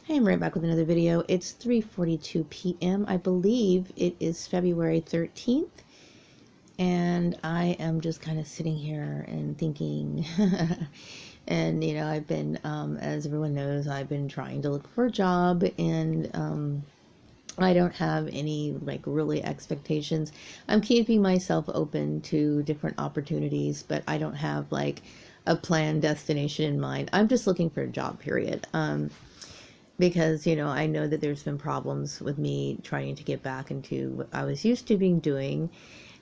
Hey, I'm right back with another video. It's 3:42 p.m. I believe it is February 13th, and I am just kind of sitting here and thinking. And I've been, as everyone knows, I've been trying to look for a job, and I don't have any really expectations. I'm keeping myself open to different opportunities, but I don't have a planned destination in mind. I'm just looking for a job, period. Because I know that there's been problems with me trying to get back into what I was used to being doing,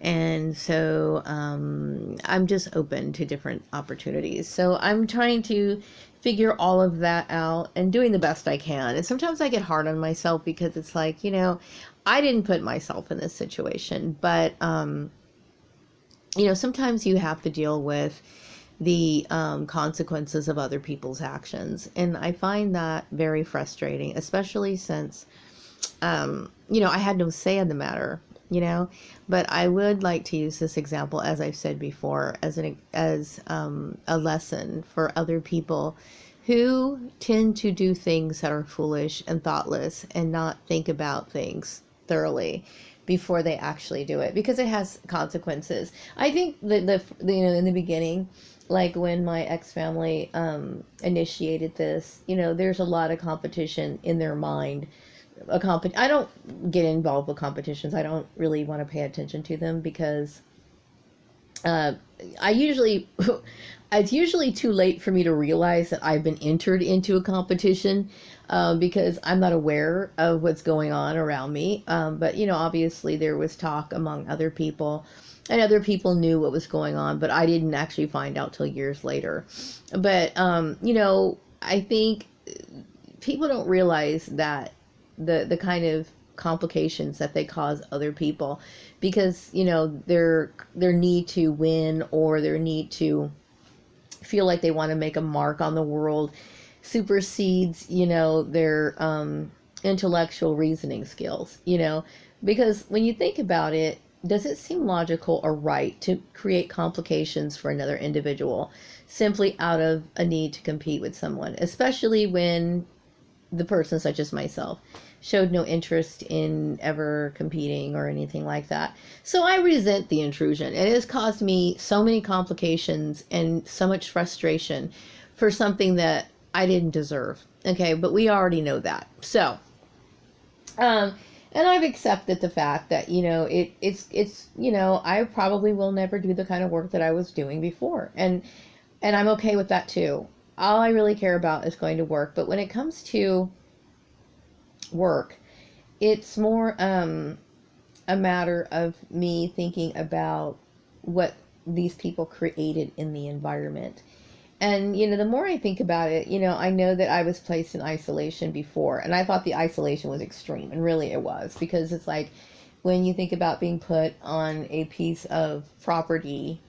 and so I'm just open to different opportunities. So I'm trying to figure all of that out and doing the best I can. And sometimes I get hard on myself because it's I didn't put myself in this situation, but sometimes you have to deal with the consequences of other people's actions. And I find that very frustrating, especially since, I had no say in the matter, but I would like to use this example, as I've said before, as a lesson for other people who tend to do things that are foolish and thoughtless and not think about things thoroughly before they actually do it, because it has consequences. I think that in the beginning, like when my ex-family initiated this, there's a lot of competition in their mind. I don't get involved with competitions. I don't really want to pay attention to them because uh, I usually it's usually too late for me to realize that I've been entered into a competition, because I'm not aware of what's going on around me. But obviously there was talk among other people, and other people knew what was going on, but I didn't actually find out till years later. But I think people don't realize that the kind of complications that they cause other people, because their need to win, or their need to feel like they want to make a mark on the world, supersedes their intellectual reasoning skills. Because when you think about it, does it seem logical or right to create complications for another individual simply out of a need to compete with someone, especially when the person, such as myself, showed no interest in ever competing or anything like that? So I resent the intrusion. It has caused me so many complications and so much frustration for something that I didn't deserve. Okay, but we already know that. So, and I've accepted the fact that it's I probably will never do the kind of work that I was doing before, and I'm okay with that too. All I really care about is going to work. But when it comes to work, it's more a matter of me thinking about what these people created in the environment. And the more I think about it, I know that I was placed in isolation before, and I thought the isolation was extreme, and really it was, because it's like when you think about being put on a piece of property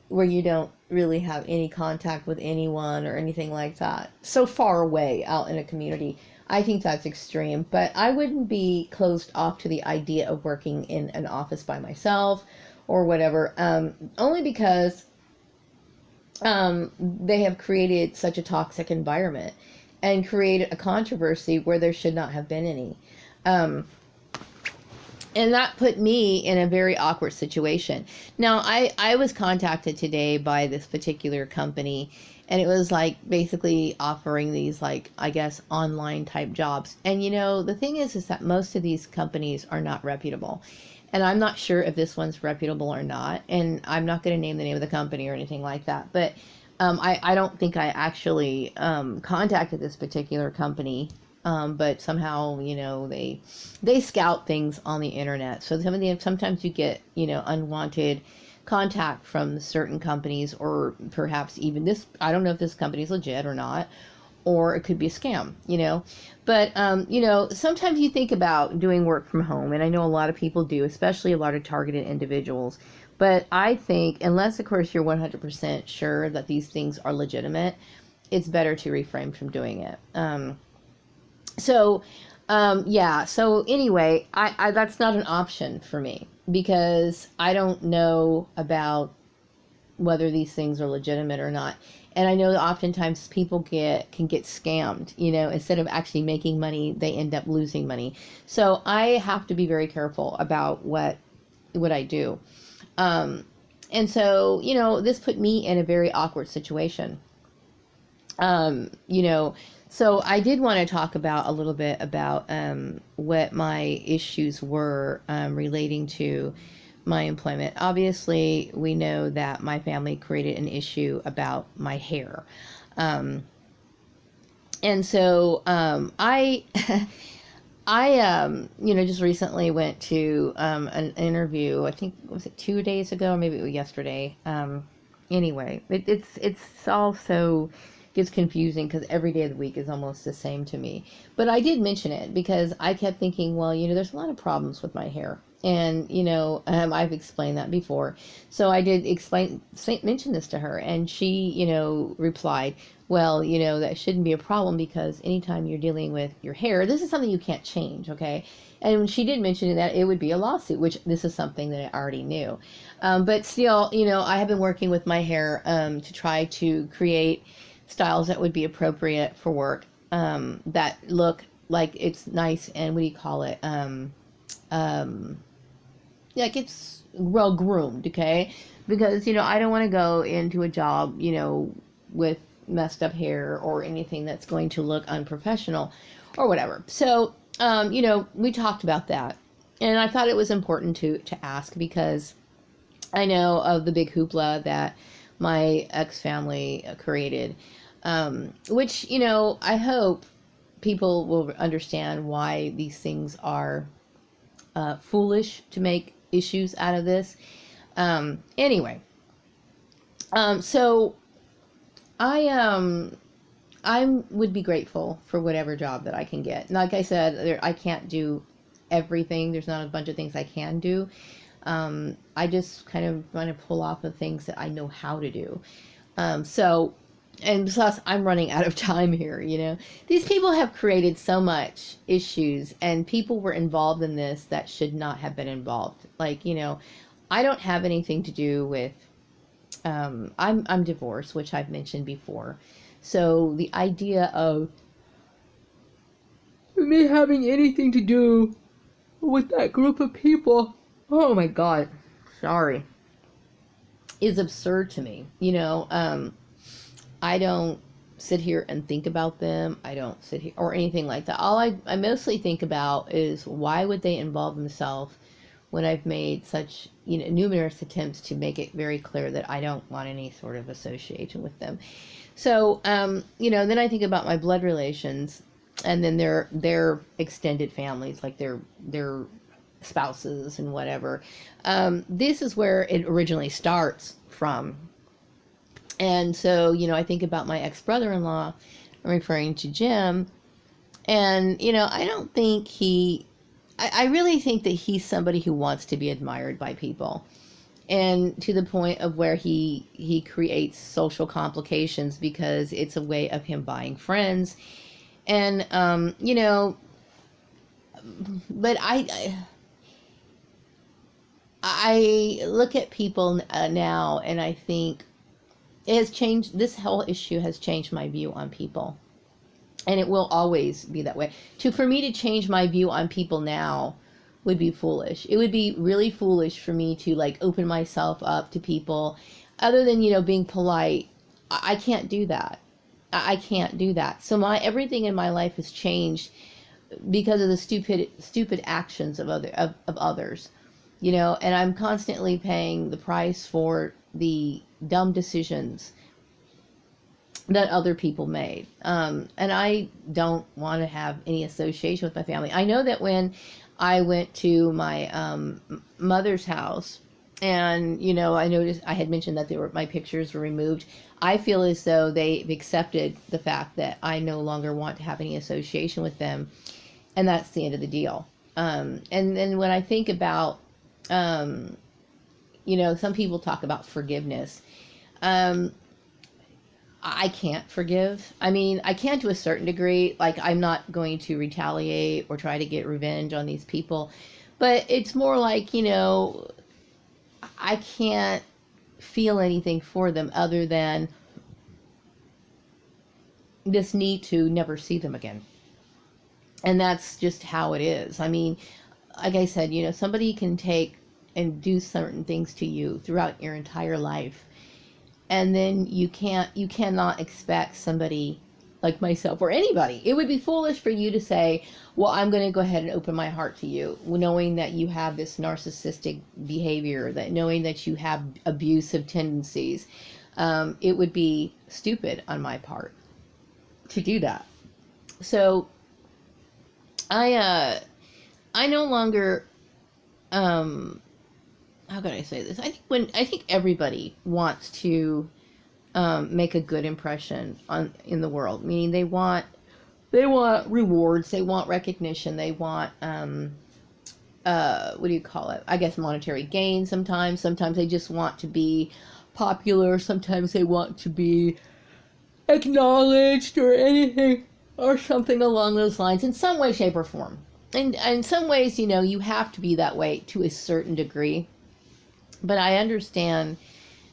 where you don't really have any contact with anyone or anything like that, so far away out in a community. I think that's extreme, but I wouldn't be closed off to the idea of working in an office by myself or whatever, only because they have created such a toxic environment and created a controversy where there should not have been any. Um, and that put me in a very awkward situation. Now, I was contacted today by this particular company, and it was basically offering these I guess online type jobs. And the thing is that most of these companies are not reputable. And I'm not sure if this one's reputable or not. And I'm not going to name the name of the company or anything like that. But I don't think I actually contacted this particular company. But somehow, they scout things on the internet. So sometimes you get, unwanted contact from certain companies, or perhaps even this. I don't know if this company is legit or not, or it could be a scam, But, sometimes you think about doing work from home, and I know a lot of people do, especially a lot of targeted individuals. But I think, unless, of course, you're 100% sure that these things are legitimate, it's better to refrain from doing it. So, yeah. So anyway, I that's not an option for me, because I don't know about whether these things are legitimate or not. And I know that oftentimes people can get scammed, instead of actually making money, they end up losing money. So I have to be very careful about what I do. Um, and so, this put me in a very awkward situation. Um, you know, so I did want to talk about a little bit about what my issues were relating to my employment. Obviously, we know that my family created an issue about my hair. Um, and so I just recently went to an interview. I think, was it 2 days ago, or maybe it was yesterday. Anyway, it's all so gets confusing because every day of the week is almost the same to me. But I did mention it because I kept thinking, well, there's a lot of problems with my hair. And I've explained that before, so I did mention this to her, and she replied, well, that shouldn't be a problem because anytime you're dealing with your hair, this is something you can't change, okay? And she did mention that it would be a lawsuit, which this is something that I already knew. But still, I have been working with my hair to try to create styles that would be appropriate for work, that look like it's nice and what do you call it? Um, like it's well groomed, okay? Because I don't want to go into a job with messed up hair or anything that's going to look unprofessional or whatever. So we talked about that, and I thought it was important to ask because I know of the big hoopla that my ex family created, which I hope people will understand why these things are foolish to make issues out of this. Anyway, so I would be grateful for whatever job that I can get. Like I said, I can't do everything. There's not a bunch of things I can do. I just kind of want to pull off the things that I know how to do. And plus, I'm running out of time here. These people have created so much issues, and people were involved in this that should not have been involved. Like, I don't have anything to do with. I'm divorced, which I've mentioned before. So the idea of me having anything to do with that group of people, oh my God, sorry, is absurd to me. I don't sit here and think about them. I don't sit here or anything like that. All I mostly think about is why would they involve themselves when I've made such numerous attempts to make it very clear that I don't want any sort of association with them. So then I think about my blood relations, and then their extended families, like their spouses and whatever. This is where it originally starts from. And so, I think about my ex-brother-in-law, I'm referring to Jim, and, I don't think I really think that he's somebody who wants to be admired by people. And to the point of where he creates social complications because it's a way of him buying friends. And, but I look at people now and I think, it has changed. This whole issue has changed my view on people, and it will always be that way. For me to change my view on people now would be foolish. It would be really foolish for me to open myself up to people, other than being polite. I can't do that. I can't do that. So everything in my life has changed because of the stupid actions of others. And I'm constantly paying the price for the dumb decisions that other people made. And I don't want to have any association with my family. I know that when I went to my mother's house, and I noticed I had mentioned that my pictures were removed. I feel as though they've accepted the fact that I no longer want to have any association with them, and that's the end of the deal. And then when I think about some people talk about forgiveness. I can't forgive. I mean, I can to a certain degree. I'm not going to retaliate or try to get revenge on these people. But it's more like, I can't feel anything for them other than this need to never see them again. And that's just how it is. I mean, like I said, somebody can take and do certain things to you throughout your entire life, and then you cannot expect somebody like myself or anybody. It would be foolish for you to say, well, I'm going to go ahead and open my heart to you, knowing that you have this narcissistic behavior, that knowing that you have abusive tendencies. It would be stupid on my part to do that. So I no longer, how could I say this? I think everybody wants to make a good impression in the world. Meaning they want rewards, they want recognition, they want what do you call it? I guess monetary gain. Sometimes they just want to be popular. Sometimes they want to be acknowledged or anything or something along those lines in some way, shape, or form. And in some ways, you have to be that way to a certain degree. But I understand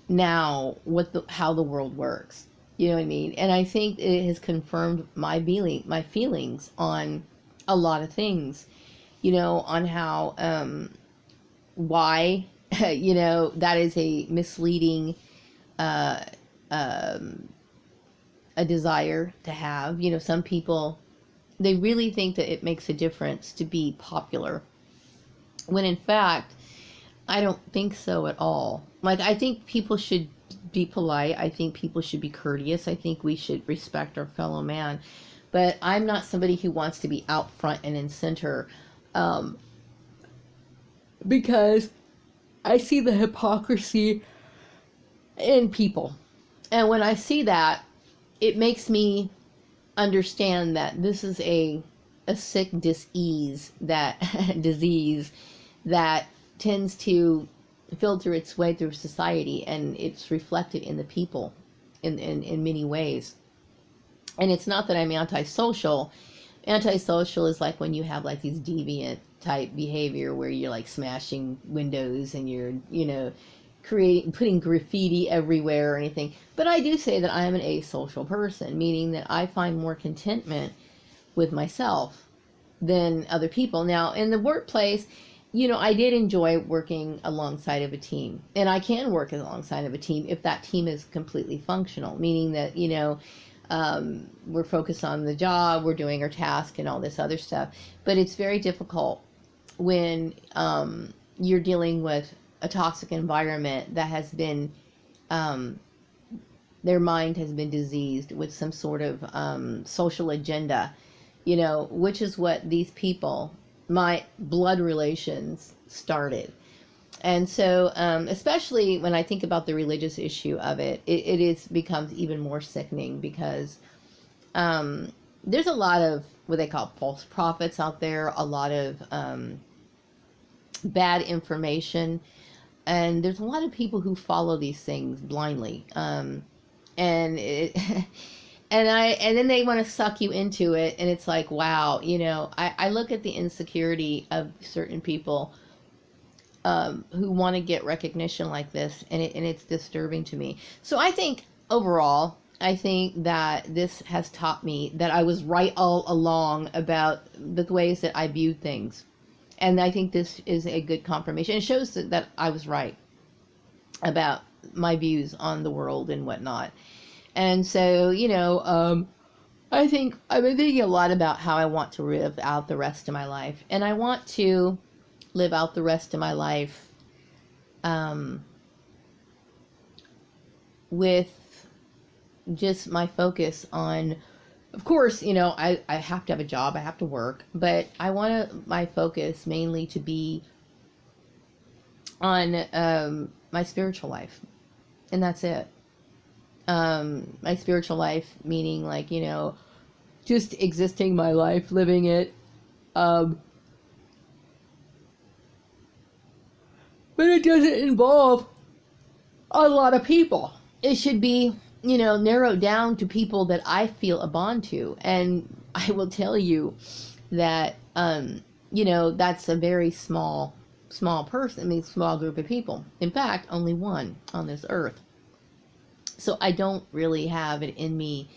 now how the world works. You know what I mean? And I think it has confirmed my feelings on a lot of things. On how why that is a misleading a desire to have. Some people, they really think that it makes a difference to be popular, when in fact I don't think so at all. Like, I think people should be polite. I think people should be courteous. I think we should respect our fellow man. But I'm not somebody who wants to be out front and in center, because I see the hypocrisy in people. And when I see that, it makes me understand that this is a sick disease that tends to filter its way through society, and it's reflected in the people in many ways. And it's not that I'm antisocial. Antisocial is like when you have like these deviant type behavior where you're like smashing windows and you're, putting graffiti everywhere or anything. But I do say that I am an asocial person, meaning that I find more contentment with myself than other people. Now, in the workplace, I did enjoy working alongside of a team, and I can work alongside of a team if that team is completely functional, meaning that, we're focused on the job, we're doing our task and all this other stuff. But it's very difficult when you're dealing with a toxic environment that has been, their mind has been diseased with some sort of social agenda, which is what these people, my blood relations, started. And so, especially when I think about the religious issue of it, becomes even more sickening, because there's a lot of what they call false prophets out there, a lot of bad information, and there's a lot of people who follow these things blindly, and it, and then they want to suck you into it, and it's like, wow, I look at the insecurity of certain people who want to get recognition like this, and it's disturbing to me. So I think overall, that this has taught me that I was right all along about the ways that I viewed things. And I think this is a good confirmation. It shows that I was right about my views on the world and whatnot. And so, I think I've been thinking a lot about how I want to live out the rest of my life. And I want to live out the rest of my life with just my focus on, of course, I have to have a job, I have to work, but I want my focus mainly to be on my spiritual life. And that's it. My spiritual life, meaning like, just existing my life, living it. But it doesn't involve a lot of people. It should be, narrowed down to people that I feel a bond to. And I will tell you that, that's a very small person, small group of people. In fact, only one on this earth. So I don't really have it in me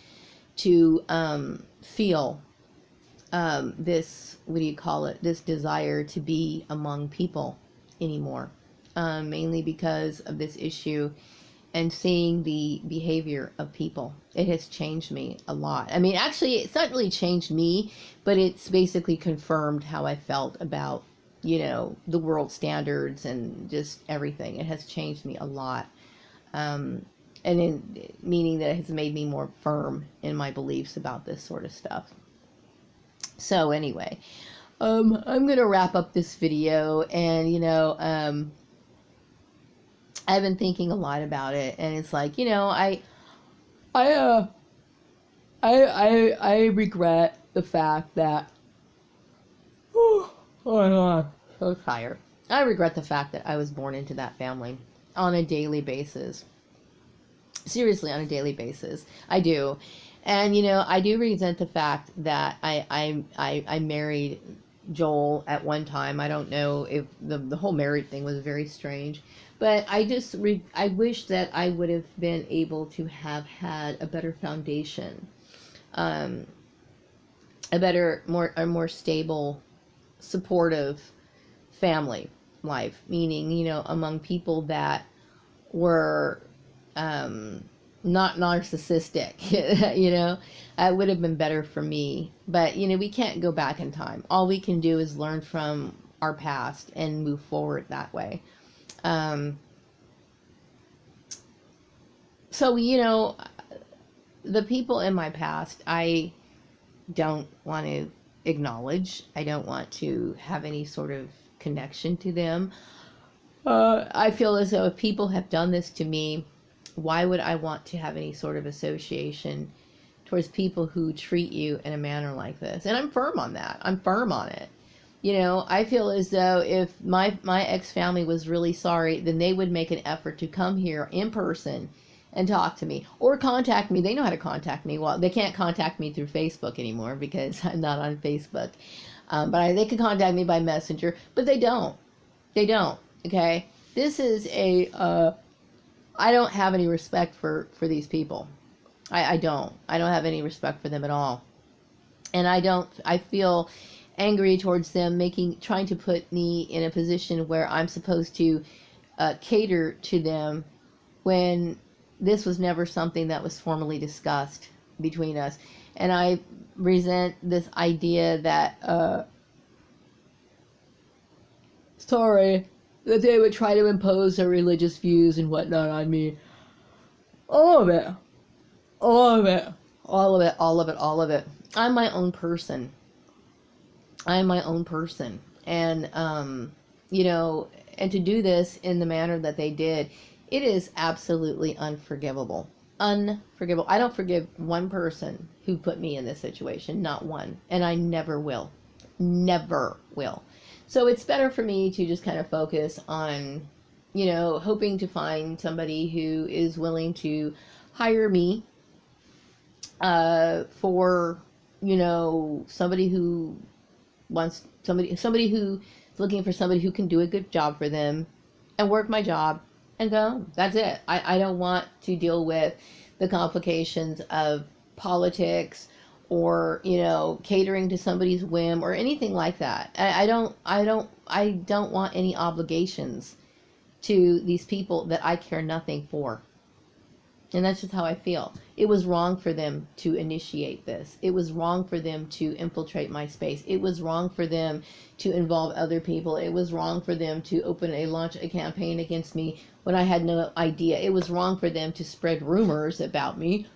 to feel this, what do you call it, this desire to be among people anymore, mainly because of this issue and seeing the behavior of people. It has changed me a lot. I mean, actually, it's not really changed me, but it's basically confirmed how I felt about, you know, the world standards and just everything. It has changed me a lot. And in meaning that it has made me more firm in my beliefs about this sort of stuff. So anyway, I'm going to wrap up this video, and, you know, I've been thinking a lot about it, and it's like, you know, I regret the fact that, oh my God, so tired. I regret the fact that I was born into that family on a daily basis. Seriously, on a daily basis. I do. And, you know, I do resent the fact that I married Joel at one time. I don't know if the whole married thing was very strange, but I wish that I would have been able to have had a better foundation, a more stable, supportive family life, meaning, you know, among people that were not narcissistic. You know, it would have been better for me. But, you know, we can't go back in time. All we can do is learn from our past and move forward that way. So, you know, the people in my past, I don't want to acknowledge. I don't want to have any sort of connection to them. I feel as though if people have done this to me, why would I want to have any sort of association towards people who treat you in a manner like this? And I'm firm on that. I'm firm on it. You know, I feel as though if my ex-family was really sorry, then they would make an effort to come here in person and talk to me or contact me. They know how to contact me. Well, they can't contact me through Facebook anymore because I'm not on Facebook. But they can contact me by Messenger, but they don't. They don't. Okay? This is I don't have any respect for these people. I don't have any respect for them at all. And I feel angry towards them trying to put me in a position where I'm supposed to cater to them when this was never something that was formally discussed between us. And I resent this idea that, that they would try to impose their religious views and whatnot on me. All of it. All of it. All of it. All of it. All of it. I'm my own person. I'm my own person. And, you know, and to do this in the manner that they did, it is absolutely unforgivable. Unforgivable. I don't forgive one person who put me in this situation. Not one. And I never will. Never will. So it's better for me to just kind of focus on, you know, hoping to find somebody who is willing to hire me for, you know, somebody who wants somebody who is looking for somebody who can do a good job for them and work my job and go. That's it. I don't want to deal with the complications of politics or, you know, catering to somebody's whim or anything like that. I don't want any obligations to these people that I care nothing for. And that's just how I feel. It was wrong for them to initiate this. It was wrong for them to infiltrate my space. It was wrong for them to involve other people. It was wrong for them to launch a campaign against me when I had no idea. It was wrong for them to spread rumors about me.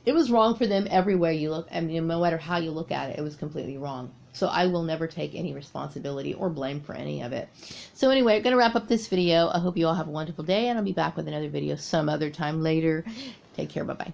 It was wrong for them everywhere you look. I mean, no matter how you look at it, it was completely wrong. So I will never take any responsibility or blame for any of it. So anyway, I'm going to wrap up this video. I hope you all have a wonderful day, and I'll be back with another video some other time later. Take care. Bye-bye.